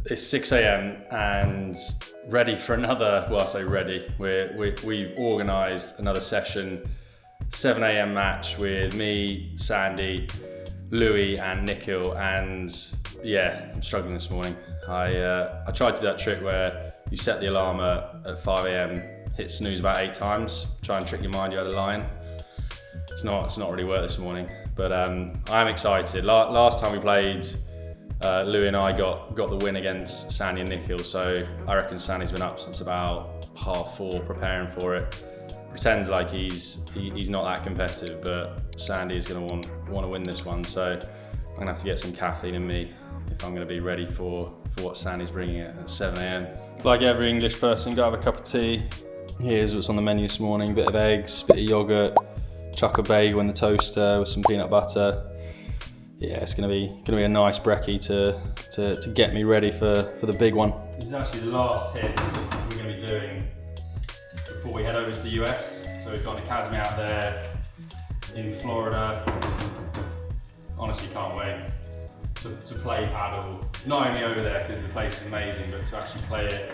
It's 6 a.m. and ready for another, well, I say ready, we've organised another session, 7 a.m. match with me, Sandy, Louis and Nikhil, and yeah, I'm struggling this morning. I tried to do that trick where you set the alarm at 5 a.m, hit snooze about 8 times, try and trick your mind you had a line. It's not really worked this morning, but I am excited. Last time we played, Louis and I got the win against Sandy and Nikhil, so I reckon Sandy's been up since about 4:30 preparing for it. Pretends like he's not that competitive, but Sandy is going to want to win this one, so I'm going to have to get some caffeine in me if I'm going to be ready for what Sandy's bringing at 7 a.m. Like every English person, go have a cup of tea. Here's what's on the menu this morning: bit of eggs, bit of yogurt, chuck a bagel in the toaster with some peanut butter. Yeah, it's gonna be a nice brekkie to get me ready for the big one. This is actually the last hit we're gonna be doing before we head over to the US. So we've got an academy out there in Florida. Honestly, can't wait to play paddle. Not only over there because the place is amazing, but to actually play it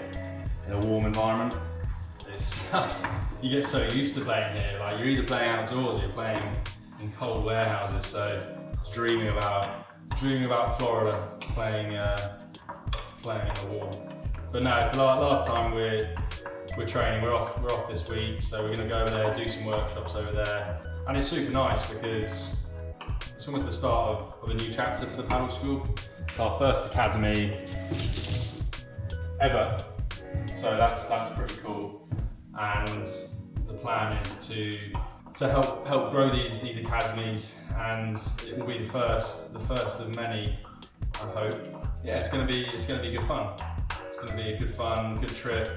in a warm environment. You get so used to playing here. Like, you're either playing outdoors or you're playing in cold warehouses. So I was dreaming about Florida, playing in the warm. But no, it's the last time we're training. We're off this week, so we're going to go over there, do some workshops over there, and it's super nice because it's almost the start of a new chapter for the Padel School. It's our first academy ever, so that's pretty cool. And the plan is to help grow these academies, and it will be the first of many, I hope. Yeah, it's going to be good fun. It's going to be a good trip.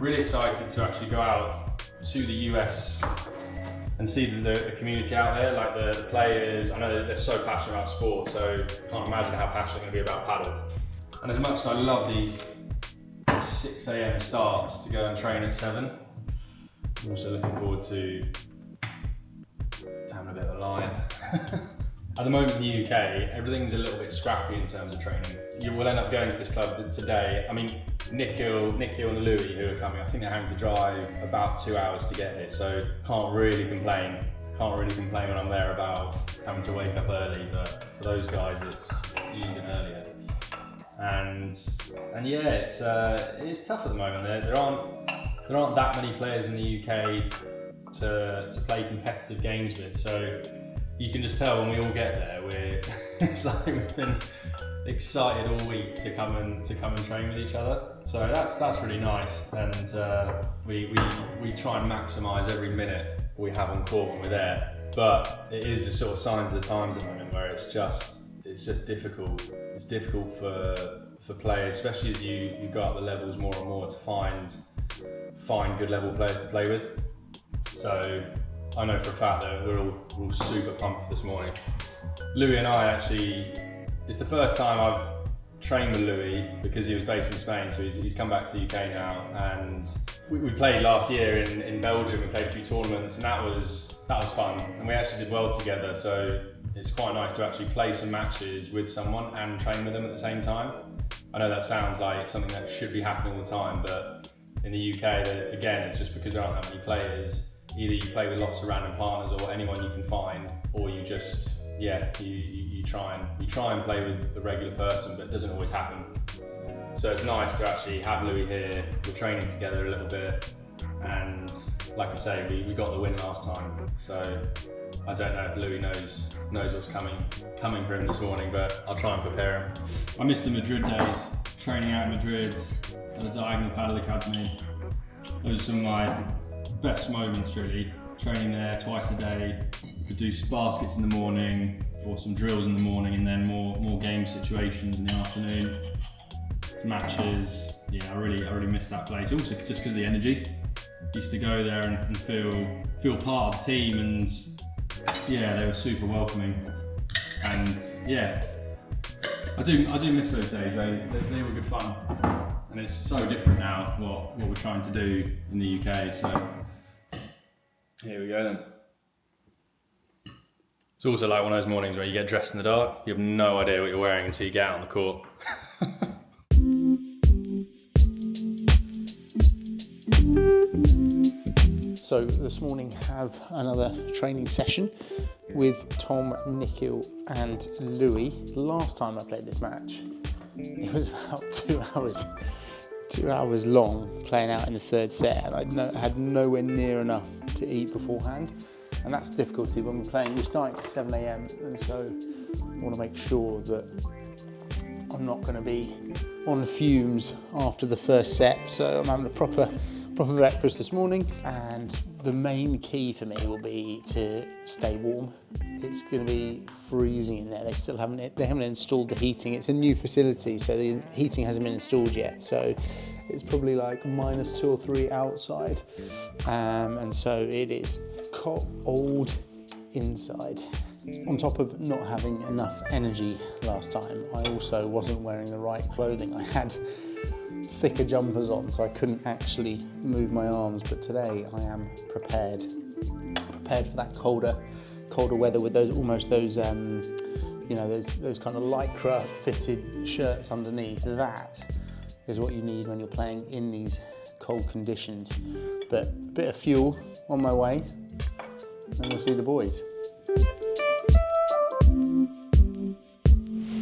Really excited to actually go out to the US and see the community out there, like the players. I know they're so passionate about sport, so I can't imagine how passionate they're going to be about paddle. And as much as I love these 6 a.m. starts to go and train at 7, I'm also looking forward to having a bit of a line. At the moment in the UK, everything's a little bit scrappy in terms of training. You will end up going to this club today. I mean, Nikhil and Louis, who are coming, I think they're having to drive about 2 hours to get here, so can't really complain when I'm there about having to wake up early, but for those guys it's even earlier. And yeah, it's tough at the moment. There aren't that many players in the UK to play competitive games with, so you can just tell when we all get there, it's like we've been excited all week to come and train with each other. So that's really nice, and we try and maximise every minute we have on court when we're there. But it is the sort of signs of the times at the moment where it's just difficult. It's difficult for players, especially as you go up the levels more and more, to find good level players to play with. So I know for a fact that we're all super pumped this morning. Louis and I actually, it's the first time I've trained with Louis because he was based in Spain, so he's come back to the UK now, and we played last year in Belgium. We played a few tournaments, and that was fun, and we actually did well together, so it's quite nice to actually play some matches with someone and train with them at the same time. I know that sounds like something that should be happening all the time, but in the UK, again, it's just because there aren't that many players. Either you play with lots of random partners or anyone you can find, or you just, you try and play with the regular person, but it doesn't always happen. So it's nice to actually have Louis here. We're training together a little bit, and like I say, we got the win last time. So I don't know if Louis knows what's coming for him this morning, but I'll try and prepare him. I miss the Madrid days, training out in Madrid at the Diagonal Padel Academy. Those are some of my best moments, really. Training there twice a day. We could do baskets in the morning or some drills in the morning, and then more game situations in the afternoon. Matches. Yeah, I really miss that place. Also, just because of the energy. Used to go there and feel part of the team, and yeah, they were super welcoming. And yeah, I do miss those days. They were good fun. And it's so different now what we're trying to do in the UK. So here we go then. It's also like one of those mornings where you get dressed in the dark, you have no idea what you're wearing until you get out on the court. So this morning have another training session with Tom, Nikhil and Louis. Last time I played this match, it was about 2 hours long, playing out in the third set, and I had nowhere near enough to eat beforehand. And that's the difficulty when we're playing. We're starting at 7 a.m. and so I want to make sure that I'm not going to be on fumes after the first set. So I'm having a proper breakfast this morning, and the main key for me will be to stay warm. It's going to be freezing in there. They haven't installed the heating. It's a new facility, so the heating hasn't been installed yet. So it's probably like -2 or 3 outside, and so it is cold inside. On top of not having enough energy last time, I also wasn't wearing the right clothing. I had thicker jumpers on, so I couldn't actually move my arms, but today I am prepared for that colder weather with those those kind of lycra fitted shirts underneath. That is what you need when you're playing in these cold conditions. But a bit of fuel on my way, and we'll see the boys.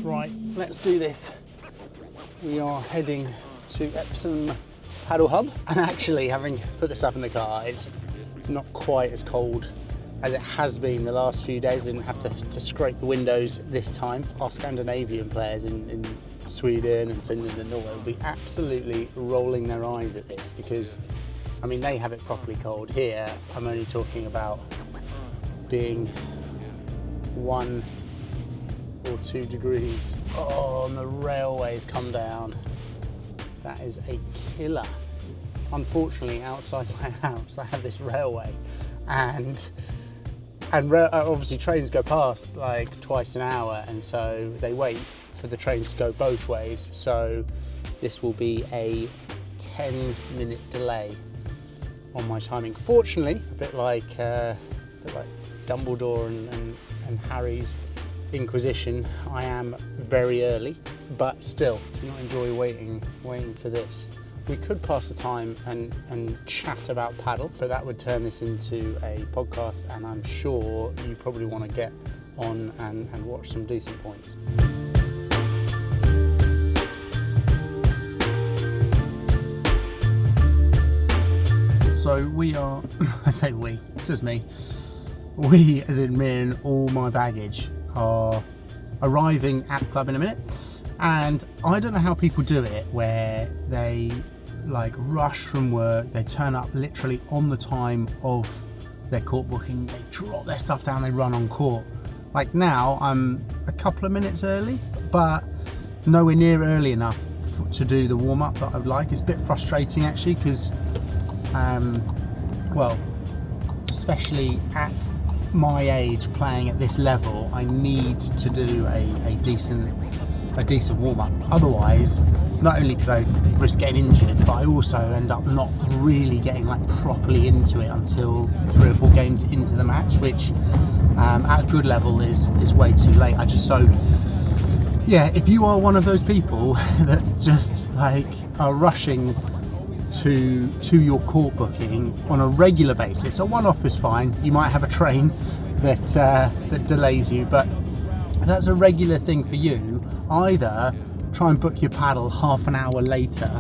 Right, let's do this. We are heading to Epsom Padel Hub, and actually, having put this up in the car, it's not quite as cold as it has been the last few days. I didn't have to scrape the windows this time. Our Scandinavian players in Sweden and Finland and Norway will be absolutely rolling their eyes at this, because I mean, they have it properly cold. Here I'm only talking about being 1 or 2 degrees. Oh, and the railways come down. That is a killer. Unfortunately, outside my house, I have this railway, and obviously trains go past like twice an hour, and so they wait for the trains to go both ways. So this will be a 10-minute delay on my timing. Fortunately, a bit like Dumbledore and Harry's Inquisition, I am very early, but still do not enjoy waiting for this. We could pass the time and chat about paddle, but that would turn this into a podcast, and I'm sure you probably want to get on and watch some decent points. So we are, I say we, it's just me. We, as in me and all my baggage, are arriving at the club in a minute, and I don't know how people do it, where they like rush from work, they turn up literally on the time of their court booking, they drop their stuff down, they run on court. Like now I'm a couple of minutes early, but nowhere near early enough to do the warm-up that I would like. It's a bit frustrating actually, because well, especially at my age, playing at this level, I need to do a decent warm-up. Otherwise, not only could I risk getting injured, but I also end up not really getting like properly into it until 3 or 4 games into the match, which at a good level is way too late. If you are one of those people that just like are rushing to your court booking on a regular basis, a one-off is fine. You might have a train that delays you, but if that's a regular thing for you, either try and book your paddle half an hour later,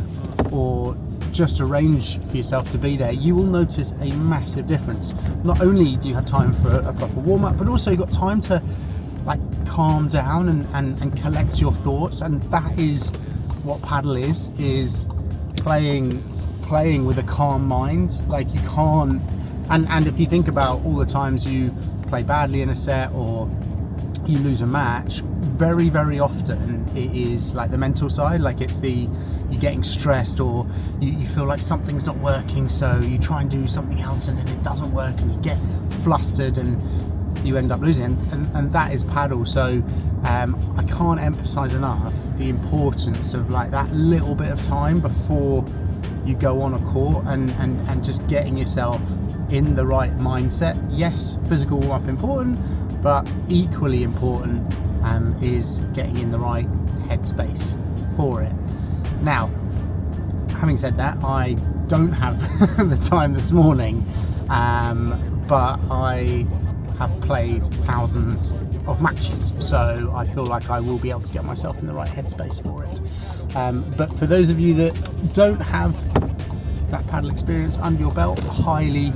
or just arrange for yourself to be there. You will notice a massive difference. Not only do you have time for a proper warm-up, but also you've got time to like calm down and collect your thoughts. And that is what paddle is playing with a calm mind. Like you can't, and if you think about all the times you play badly in a set or you lose a match, very, very often it is like the mental side. Like it's you're getting stressed, or you feel like something's not working, so you try and do something else and then it doesn't work and you get flustered and you end up losing, and that is paddle. So I can't emphasize enough the importance of like that little bit of time before you go on a court, and just getting yourself in the right mindset. Yes, physical warm-up important, but equally important is getting in the right headspace for it. Now, having said that, I don't have the time this morning but I have played thousands of matches, so I feel like I will be able to get myself in the right headspace for it. But for those of you that don't have that paddle experience under your belt, highly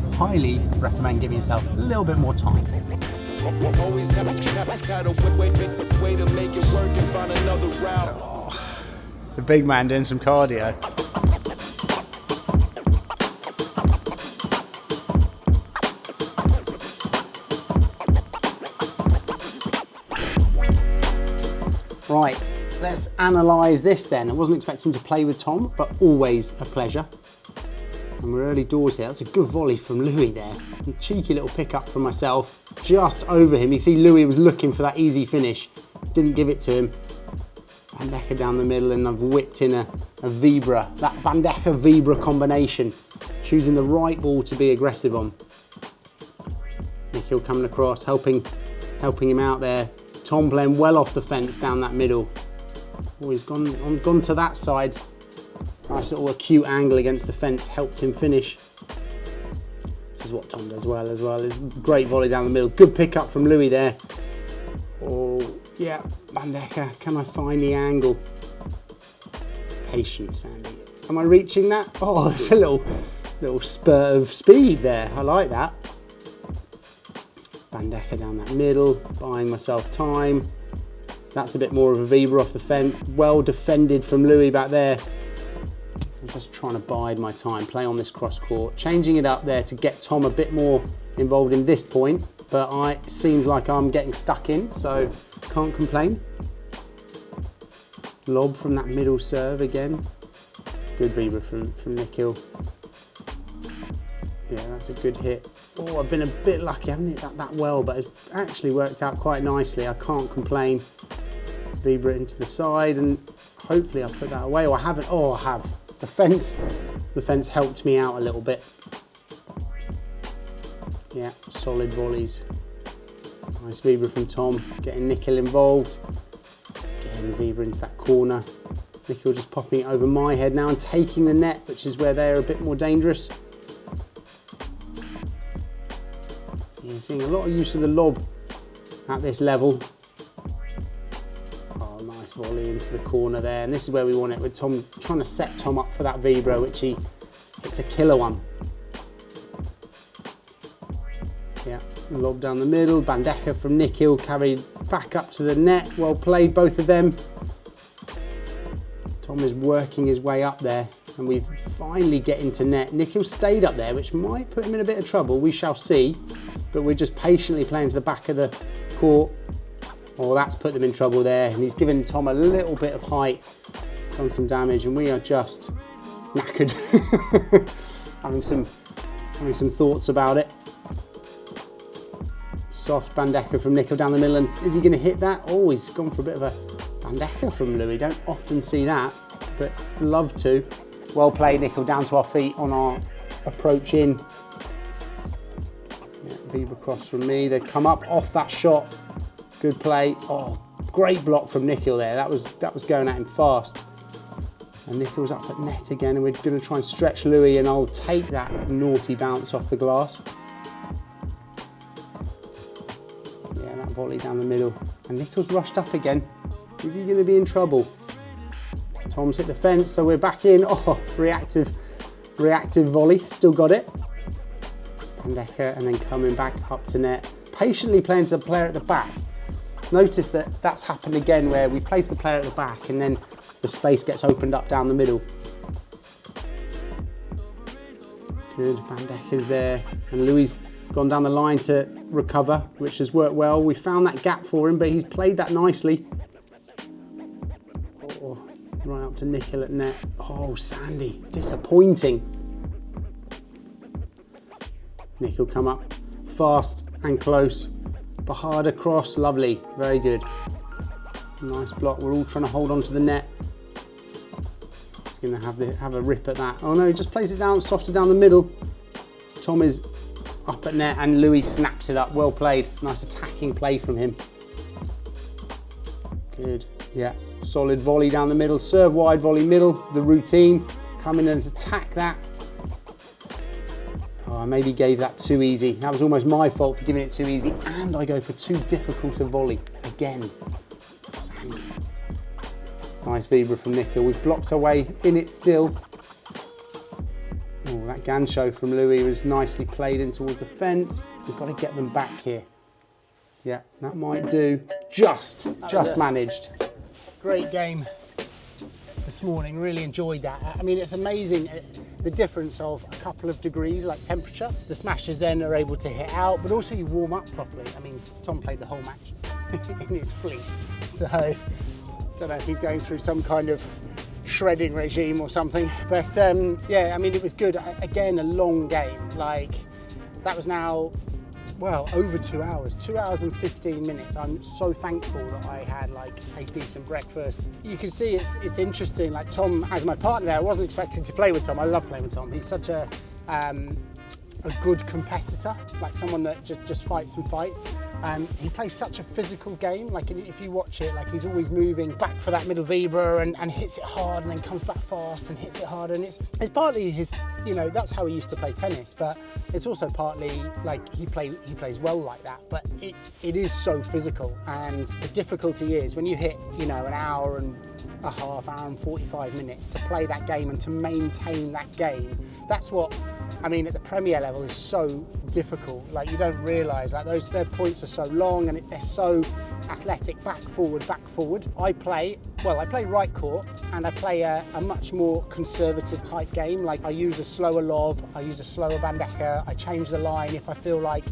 recommend giving yourself a little bit more time. Always had a way to make it work and find another route. The big man doing some cardio. Right, let's analyse this then. I wasn't expecting to play with Tom, but always a pleasure. And we're early doors here. That's a good volley from Louis there. A cheeky little pick up from myself, just over him. You see Louis was looking for that easy finish. Didn't give it to him. Bandeja down the middle, and I've whipped in a Vibra. That Bandeja Vibra combination. Choosing the right ball to be aggressive on. Nikhil coming across, helping him out there. Tom playing well off the fence down that middle. Oh, he's gone to that side. Nice little acute angle against the fence, helped him finish. This is what Tom does well as well. It's great volley down the middle. Good pick up from Louis there. Oh, yeah, Bandeja, can I find the angle? Patience, Sandy. Am I reaching that? Oh, there's a little spurt of speed there. I like that. Bandeja down that middle, buying myself time. That's a bit more of a Vibra off the fence. Well defended from Louis back there. I'm just trying to bide my time, play on this cross court, changing it up there to get Tom a bit more involved in this point, but it seems like I'm getting stuck in, so can't complain. Lob from that middle serve again. Good Vibra from Nikhil. Yeah, that's a good hit. Oh, I've been a bit lucky, I haven't hit that well, but it's actually worked out quite nicely. I can't complain. Vibra into the side, and hopefully I put that away, or I haven't. Oh, I have. The fence helped me out a little bit. Yeah, solid volleys. Nice Vibra from Tom, getting Nikhil involved. Again, Vibra into that corner. Nikhil just popping it over my head now and taking the net, which is where they're a bit more dangerous. So you're seeing a lot of use of the lob at this level. Oh, nice volley into the corner there. And this is where we want it, with Tom trying to set Tom up for that Vibra, which it's a killer one. Yeah, lob down the middle, Bandeja from Nikhil, carried back up to the net. Well played, both of them. Tom is working his way up there, and we finally get into net. Nikhil stayed up there, which might put him in a bit of trouble. We shall see, but we're just patiently playing to the back of the court. Oh, that's put them in trouble there, and he's given Tom a little bit of height, done some damage, and we are just knackered. having some thoughts about it. Soft Bandeja from Nikhil down the middle, and is he going to hit that? Oh, he's gone for a bit of a Bandeja from Louis. Don't often see that, but love to. Well played, Nikhil, down to our feet on our approach in. Yeah, Vibra cross from me. They've come up off that shot. Good play. Oh, great block from Nikhil there. That was going at him fast. And Nikhil's up at net again, and we're going to try and stretch Louis, and I'll take that naughty bounce off the glass. Yeah, that volley down the middle. And Nikhil's rushed up again. Is he going to be in trouble? Tom's hit the fence, so we're back in. Oh, reactive volley. Still got it. Bandeja, and then coming back up to net. Patiently playing to the player at the back. Notice that that's happened again, where we play to the player at the back, and then the space gets opened up down the middle. Good, Bandeja's there, and Louis gone down the line to recover, which has worked well. We found that gap for him, but he's played that nicely. Oh, right up to Nikhil at net. Oh, Sandy, disappointing. Nikhil come up fast and close. Bahada cross, lovely, very good. Nice block, we're all trying to hold on to the net. He's going to have a rip at that. Oh no, he just plays it down, softer down the middle. Tom is up at net, and Louis snaps it up. Well played, nice attacking play from him. Good, yeah, solid volley down the middle, serve wide, volley middle, the routine. Come in and attack that. Oh, I maybe gave that too easy. That was almost my fault for giving it too easy, and I go for too difficult a volley. Again, Sandy. Nice vibra from Nicola. We've blocked our way in it still. Oh, that gancho from Louis was nicely played in towards the fence. We've got to get them back here. Yeah, that might do. Just managed. Great game this morning, really enjoyed that. I mean, it's amazing the difference of a couple of degrees, like temperature. The smashers then are able to hit out, but also you warm up properly. I mean, Tom played the whole match in his fleece, so I don't know if he's going through some kind of shredding regime or something, but yeah, I mean, it was good. Again, a long game. Like, that was now, well, over 2 hours, 2 hours and 15 minutes. I'm so thankful that I had like a decent breakfast. You can see it's interesting, like Tom, as my partner there, I wasn't expecting to play with Tom. I love playing with Tom. He's such a good competitor, like someone that just fights and fights. He plays such a physical game. Like, if you watch it, like, he's always moving back for that middle vibra and hits it hard, and then comes back fast and hits it hard. And it's partly his, you know, that's how he used to play tennis, but it's also partly like he plays well like that. But it is so physical, and the difficulty is when you hit, you know, an hour and a half, hour and 45 minutes to play that game and to maintain that game. That's what, I mean, at the Premier level is so difficult. Like, you don't realise, like, their points are so long and they're so athletic, back forward. I play right court, and I play a much more conservative type game. Like, I use a slower lob, I use a slower bandeja, I change the line if I feel like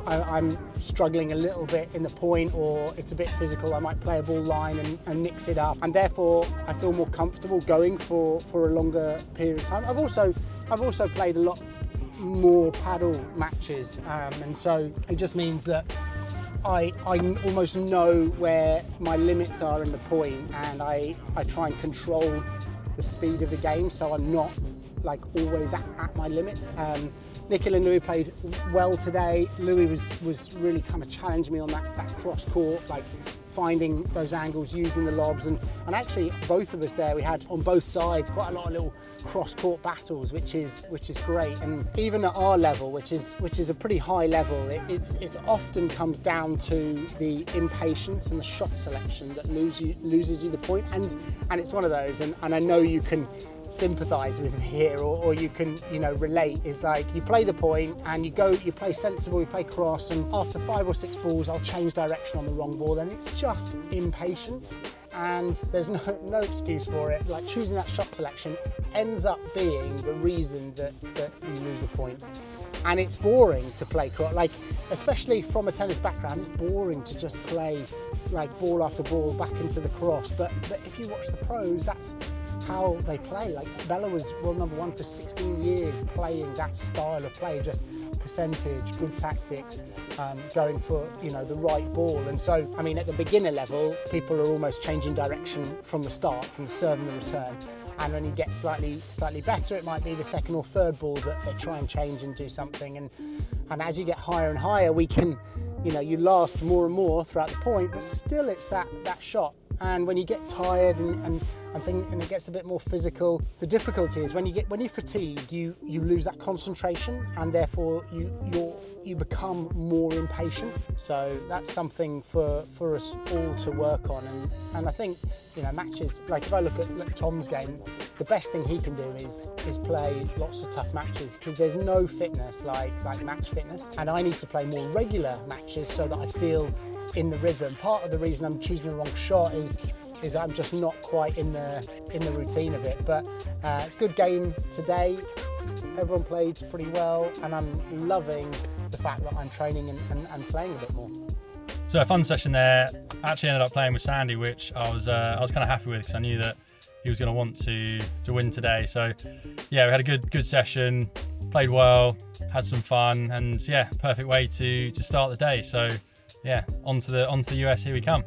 I'm struggling a little bit in the point, or it's a bit physical. I might play a ball line and mix it up, and therefore I feel more comfortable going for a longer period of time. I've also played a lot more paddle matches, and so it just means that I almost know where my limits are in the point, and I try and control the speed of the game, so I'm not like always at my limits. Nicola and Louis played well today. Louis was really kind of challenged me on that cross court, like finding those angles, using the lobs, and actually both of us there, we had on both sides quite a lot of little cross court battles, which is great. And even at our level, which is a pretty high level, it often comes down to the impatience and the shot selection that loses you the point. And it's one of those, and I know you can sympathise with me here, or you can, you know, relate, is like you play the point and you play sensible, you play cross, and after 5 or 6 balls I'll change direction on the wrong ball, and it's just impatience, and there's no excuse for it. Like, choosing that shot selection ends up being the reason that you lose the point. And it's boring to play cross, like, especially from a tennis background, it's boring to just play like ball after ball back into the cross, but if you watch the pros, that's how they play. Like, Bella was world number 1 for 16 years playing that style of play, just percentage, good tactics, going for, you know, the right ball. And so, I mean, at the beginner level, people are almost changing direction from the start, from the serve and the return. And when you get slightly better, it might be the second or third ball that they try and change and do something. And as you get higher and higher, we can, you know, you last more and more throughout the point, but still it's that shot. And when you get tired and it gets a bit more physical, the difficulty is when you're fatigued, you lose that concentration, and therefore you become more impatient. So that's something for us all to work on. And I think, you know, matches, like if I look at Tom's game, the best thing he can do is play lots of tough matches, because there's no fitness like match fitness. And I need to play more regular matches so that I feel in the rhythm. Part of the reason I'm choosing the wrong shot is I'm just not quite in the routine of it. But good game today. Everyone played pretty well, and I'm loving the fact that I'm training and playing a bit more. So a fun session there. Actually ended up playing with Sandy, which I was kind of happy with, because I knew that he was going to want to win today. So yeah, we had a good session, played well, had some fun, and yeah, perfect way to start the day. So yeah, onto the US, here we come.